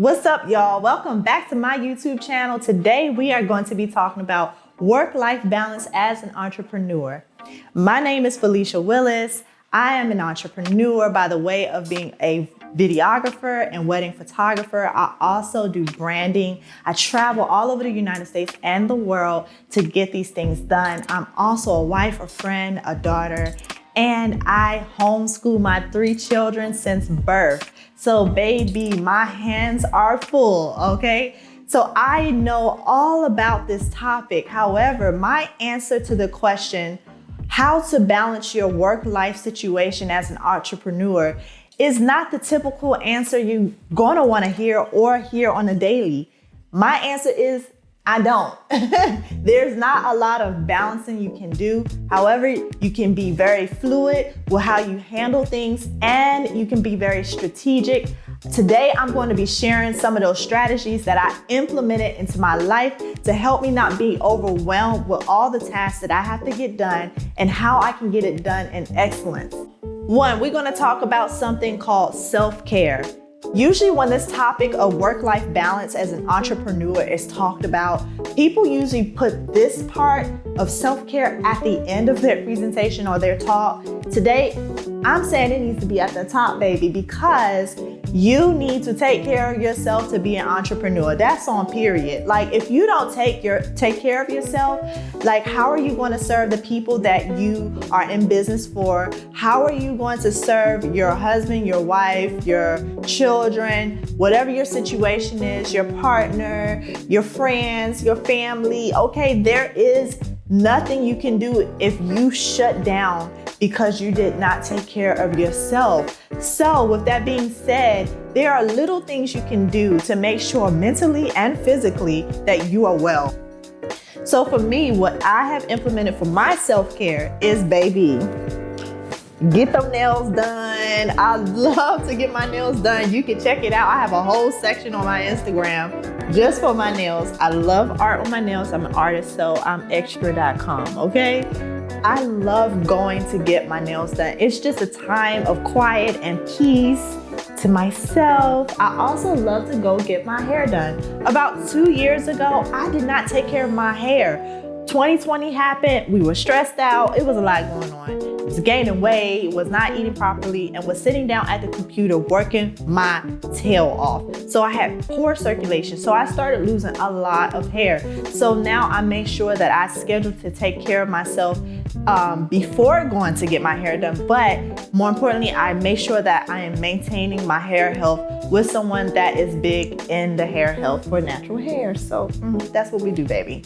What's up, y'all? Welcome back to my YouTube channel. Today, we are going to be talking about work-life balance as an entrepreneur. My name is Felicia Willis. I am an entrepreneur by the way of being a videographer and wedding photographer. I also do branding. I travel all over the United States and the world to get these things done. I'm also a wife, a friend, a daughter, and I homeschool my 3 children since birth. So baby, my hands are full, okay? So I know all about this topic. However, my answer to the question, how to balance your work-life situation as an entrepreneur, is not the typical answer you're gonna wanna hear or hear on a daily. My answer is, I don't. There's not a lot of balancing you can do. However, you can be very fluid with how you handle things and you can be very strategic. Today, I'm going to be sharing some of those strategies that I implemented into my life to help me not be overwhelmed with all the tasks that I have to get done and how I can get it done in excellence. One, we're going to talk about something called self-care. Usually when this topic of work-life balance as an entrepreneur is talked about, people usually put this part of self-care at the end of their presentation or their talk. Today, I'm saying it needs to be at the top, baby, because you need to take care of yourself to be an entrepreneur. That's on period. Like if you don't take care of yourself, like how are you going to serve the people that you are in business for? How are you going to serve your husband, your wife, your children, whatever your situation is, your partner, your friends, your family? Okay, there is nothing you can do if you shut down because you did not take care of yourself. So with that being said, there are little things you can do to make sure mentally and physically that you are well. So for me, what I have implemented for my self-care is, baby, get them nails done. I love to get my nails done. You can check it out. I have a whole section on my Instagram just for my nails. I love art on my nails. I'm an artist, so I'm extra.com, okay? I love going to get my nails done. It's just a time of quiet and peace to myself. I also love to go get my hair done. About 2 years ago, I did not take care of my hair. 2020 happened, we were stressed out, it was a lot going on. I was gaining weight, was not eating properly, and was sitting down at the computer working my tail off. So I had poor circulation, so I started losing a lot of hair. So now I make sure that I schedule to take care of myself before going to get my hair done. But more importantly, I make sure that I am maintaining my hair health with someone that is big in the hair health for natural hair. So that's what we do, baby.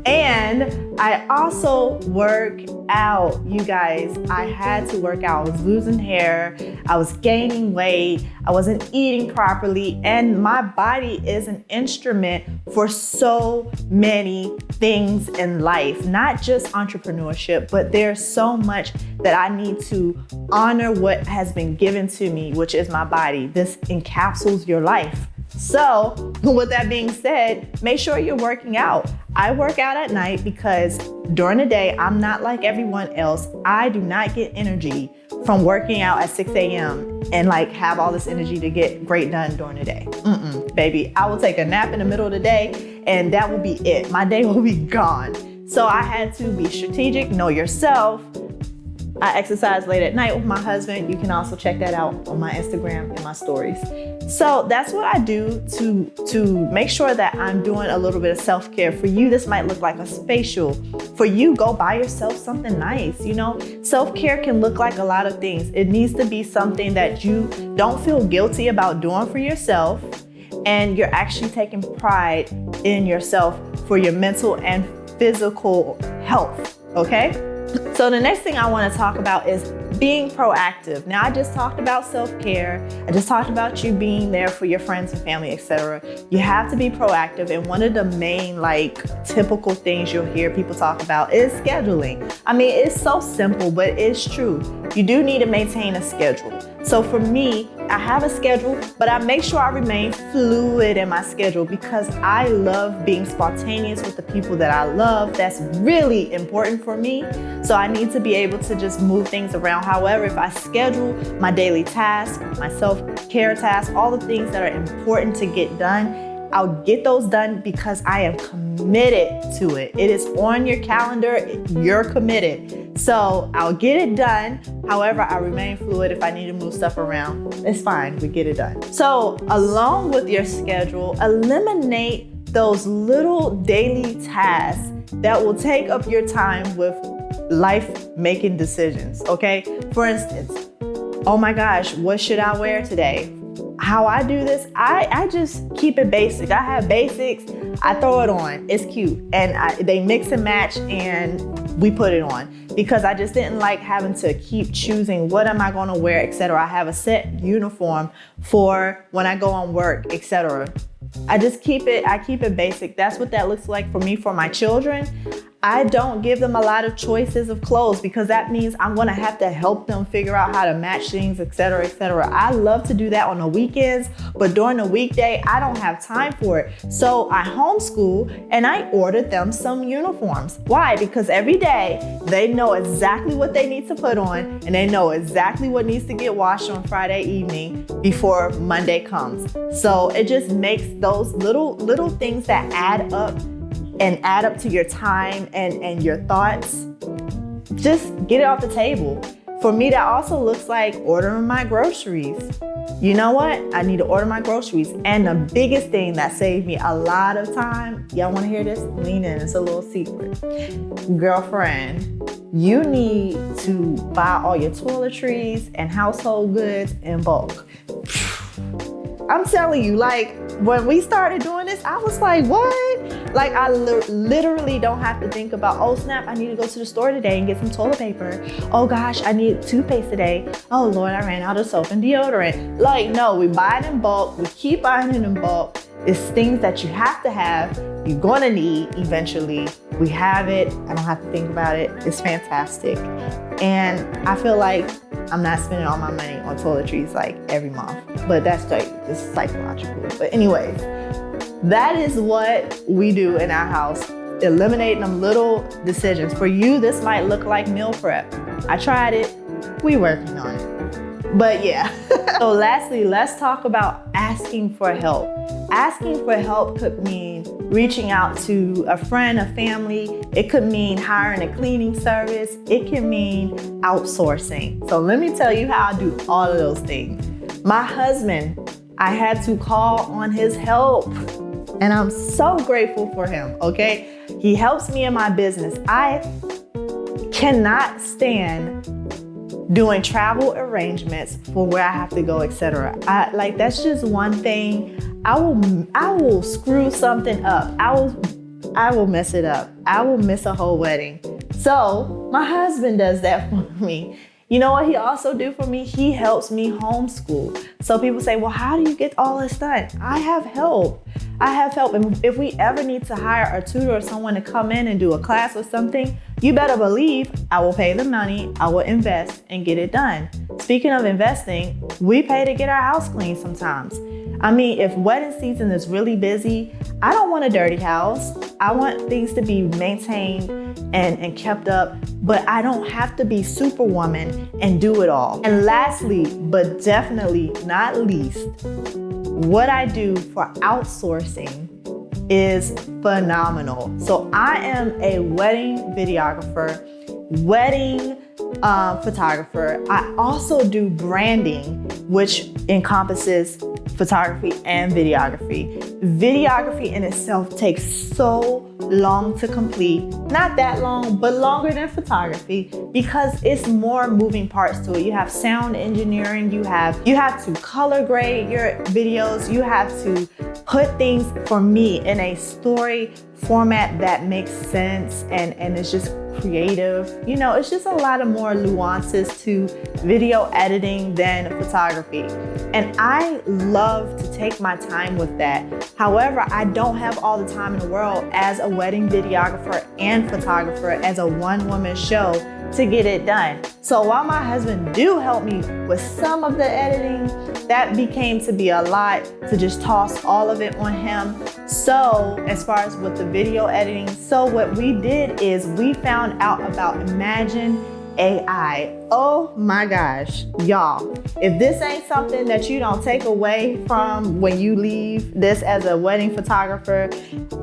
And I also work out, you guys. I had to work out. I was losing hair. I was gaining weight. I wasn't eating properly. And my body is an instrument for so many things in life, not just entrepreneurship, but there's so much that I need to honor what has been given to me, which is my body. This encapsulates your life. So with that being said, make sure you're working out. I work out at night because during the day, I'm not like everyone else. I do not get energy from working out at 6 a.m. and like have all this energy to get great done during the day. Baby, I will take a nap in the middle of the day and that will be it. My day will be gone. So I had to be strategic, know yourself. I exercise late at night with my husband. You can also check that out on my Instagram and my stories. So that's what I do to make sure that I'm doing a little bit of self-care. For you, this might look like a facial. For you, go buy yourself something nice. You know, self-care can look like a lot of things. It needs to be something that you don't feel guilty about doing for yourself, and you're actually taking pride in yourself for your mental and physical health, okay? So the next thing I want to talk about is being proactive. Now, I just talked about self-care. I just talked about you being there for your friends and family, etc. You have to be proactive. And one of the main, typical things you'll hear people talk about is scheduling. I mean, it's so simple, but it's true. You do need to maintain a schedule. So for me, I have a schedule, but I make sure I remain fluid in my schedule because I love being spontaneous with the people that I love. That's really important for me. So I need to be able to just move things around. However, if I schedule my daily tasks, my self-care tasks, all the things that are important to get done, I'll get those done because I am committed to it. It is on your calendar, you're committed. So I'll get it done. However, I remain fluid. If I need to move stuff around, it's fine, we get it done. So along with your schedule, eliminate those little daily tasks that will take up your time with life-making decisions, okay? For instance, oh my gosh, what should I wear today? How I do this, I just keep it basic. I have basics, I throw it on, it's cute. And they mix and match and we put it on because I just didn't like having to keep choosing what am I gonna wear, etc. I have a set uniform for when I go on work, etc. I keep it basic. That's what that looks like for me, for my children. I don't give them a lot of choices of clothes because that means I'm gonna have to help them figure out how to match things, etc., etc. I love to do that on the weekends, but during the weekday, I don't have time for it. So I homeschool and I ordered them some uniforms. Why? Because every day they know exactly what they need to put on and they know exactly what needs to get washed on Friday evening before Monday comes. So it just makes those little things that add up to your time and your thoughts, just get it off the table. For me, that also looks like ordering my groceries. You know what? I need to order my groceries. And the biggest thing that saved me a lot of time, y'all wanna hear this? Lean in, it's a little secret. Girlfriend, you need to buy all your toiletries and household goods in bulk. I'm telling you, like, when we started doing this, I was like, what? Like, I literally don't have to think about, oh snap, I need to go to the store today and get some toilet paper. Oh gosh, I need toothpaste today. Oh Lord, I ran out of soap and deodorant. Like, no, we buy it in bulk. We keep buying it in bulk. It's things that you have to have. You're gonna need eventually. We have it. I don't have to think about it. It's fantastic. And I feel like I'm not spending all my money on toiletries like every month, but that's like, it's psychological. But anyways, that is what we do in our house, eliminating them little decisions. For you, this might look like meal prep. I tried it, we working on it. But yeah. So lastly, let's talk about asking for help. Asking for help could mean reaching out to a friend, a family. It could mean hiring a cleaning service. It can mean outsourcing. So let me tell you how I do all of those things. My husband, I had to call on his help. And I'm so grateful for him, okay? He helps me in my business. I cannot stand doing travel arrangements for where I have to go, etc. That's just one thing. I will screw something up. I will mess it up. I will miss a whole wedding. So my husband does that for me. You know what he also do for me? He helps me homeschool. So people say, well, how do you get all this done? I have help. And if we ever need to hire a tutor or someone to come in and do a class or something, you better believe I will pay the money, I will invest and get it done. Speaking of investing, we pay to get our house clean sometimes. I mean, if wedding season is really busy, I don't want a dirty house. I want things to be maintained and kept up, but I don't have to be superwoman and do it all. And lastly, but definitely not least, what I do for outsourcing is phenomenal. So I am a wedding videographer, wedding photographer. I also do branding, which encompasses photography and videography. Videography in itself takes so long to complete. Not that long, but longer than photography because it's more moving parts to it. You have sound engineering, you have to color grade your videos, you have to put things, for me, in a story format that makes sense and it's just creative. You know, it's just a lot of more nuances to video editing than photography. And I love to take my time with that. However, I don't have all the time in the world as a wedding videographer and photographer, as a one-woman show, to get it done. So while my husband do help me with some of the editing, that became to be a lot to just toss all of it on him. So as far as with the video editing, so what we did is we found out about Imagine AI. Oh my gosh, y'all. If this ain't something that you don't take away from when you leave this as a wedding photographer,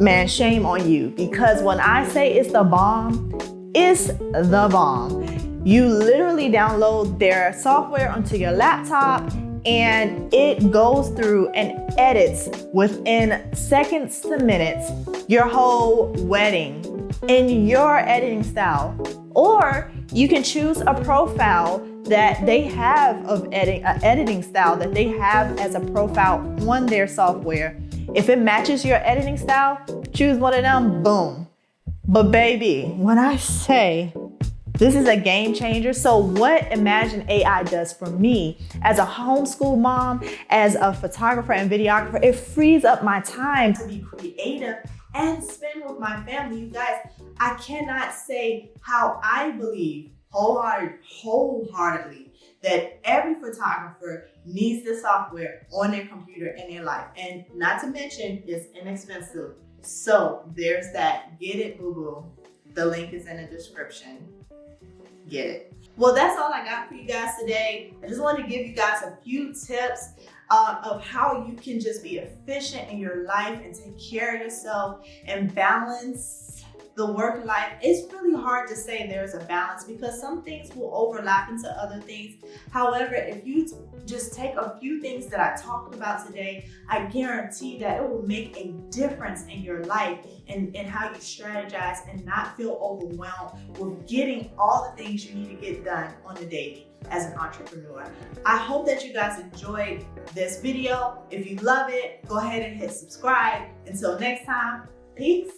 man, shame on you. Because when I say it's the bomb, it's the bomb. You literally download their software onto your laptop and it goes through and edits within seconds to minutes your whole wedding in your editing style. Or you can choose a profile that they have of editing style that they have as a profile on their software. If it matches your editing style, choose one of them, boom. But baby, when I say this is a game changer, so what Imagine AI does for me as a homeschool mom, as a photographer and videographer, it frees up my time to be creative and spend with my family. You guys, I cannot say how I believe wholeheartedly that every photographer needs this software on their computer in their life. And not to mention, it's inexpensive. So there's that. Get it, boo-boo. The link is in the description. Get it. Well, that's all I got for you guys today. I just wanted to give you guys a few tips of how you can just be efficient in your life and take care of yourself and balance the work life. It's really hard to say there's a balance because some things will overlap into other things. However, if you just take a few things that I talked about today, I guarantee that it will make a difference in your life and how you strategize and not feel overwhelmed with getting all the things you need to get done on the daily as an entrepreneur. I hope that you guys enjoyed this video. If you love it, go ahead and hit subscribe. Until next time, peace.